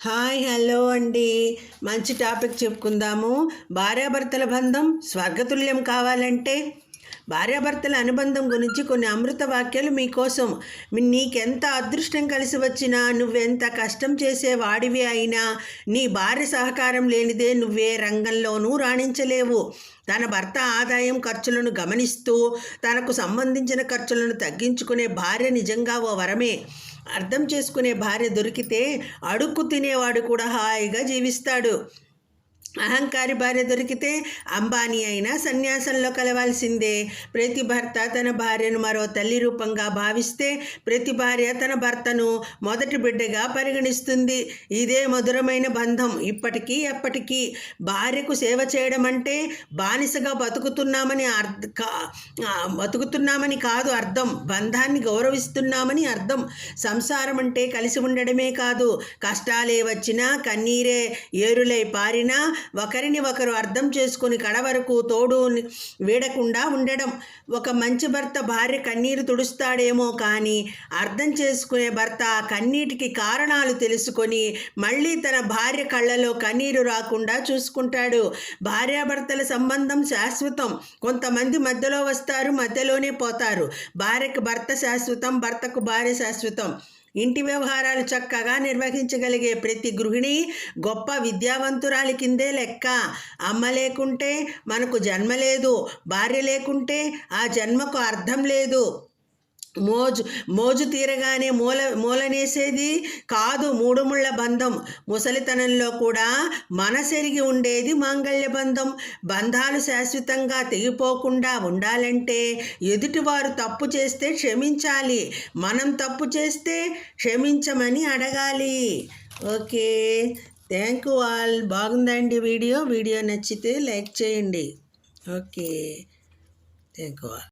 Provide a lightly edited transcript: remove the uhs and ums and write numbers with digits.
Hi hello అండి. మంచి topic చెప్పుకుందాము. భార్యాభర్తల బంధం స్వర్గతుల్యం కావాలంటే భార్యాభర్తల అనుబంధం గురించి కొన్ని అమృత వాక్యాలు మీకోసం. నీకెంత అదృష్టం కలిసి వచ్చినా, నువ్వెంత కష్టం చేసే వాడివి అయినా, నీ భార్య సహకారం లేనిదే నువ్వే రంగంలోనూ రాణించలేవు. తన భర్త ఆదాయం ఖర్చులను గమనిస్తూ తనకు సంబంధించిన ఖర్చులను తగ్గించుకునే భార్య నిజంగా ఓ వరమే. అర్థం చేసుకునే భార్య దొరికితే అడుక్కు తినేవాడు కూడా హాయిగా జీవిస్తాడు. అహంకారి భార్య దొరికితే అంబానీ అయినా సన్యాసంలో కలవాల్సిందే. ప్రతి భర్త తన భార్యను మరో తల్లి రూపంగా భావిస్తే, ప్రతి భార్య తన భర్తను మొదటి బిడ్డగా పరిగణిస్తుంది. ఇదే మధురమైన బంధం. ఇప్పటికీ ఎప్పటికీ భార్యకు సేవ చేయడం అంటే బానిసగా బతుకుతున్నామని కాదు అర్థం. బంధాన్ని గౌరవిస్తున్నామని అర్థం. సంసారం అంటే కలిసి ఉండడమే కాదు, కష్టాలే వచ్చినా, కన్నీరే ఏరులై పారినా ఒకరిని ఒకరు అర్థం చేసుకుని కడవరకు తోడు వీడకుండా ఉండడం. ఒక మంచి భర్త భార్య కన్నీరు తుడుస్తాడేమో కానీ, అర్థం చేసుకునే భర్త ఆ కన్నీటికి కారణాలు తెలుసుకొని మళ్ళీ తన భార్య కళ్ళలో కన్నీరు రాకుండా చూసుకుంటాడు. భార్యాభర్తల సంబంధం శాశ్వతం. కొంతమంది మధ్యలో వస్తారు, మధ్యలోనే పోతారు. భార్యకు భర్త శాశ్వతం, భర్తకు భార్య శాశ్వతం. ఇంటి వ్యవహారాలు చక్కగా నిర్వహించగలిగే ప్రతి గృహిణి గొప్ప విద్యావంతురాలి కిందే లెక్క. అమ్మ లేకుంటే మనకు జన్మ లేదు, భార్య లేకుంటే ఆ జన్మకు అర్థం లేదు. మోజు తీరగానే మూలనేసేది కాదు మూడు ముళ్ళ బంధం. ముసలితనంలో కూడా మనసెరిగి ఉండేది మాంగళ్య బంధం. బంధాలు శాశ్వతంగా తెగిపోకుండా ఉండాలంటే ఎదుటివారు తప్పు చేస్తే క్షమించాలి, మనం తప్పు చేస్తే క్షమించమని అడగాలి. Okay, thank you all. బాగుందండి వీడియో నచ్చితే లైక్ చేయండి. Okay, thank you all.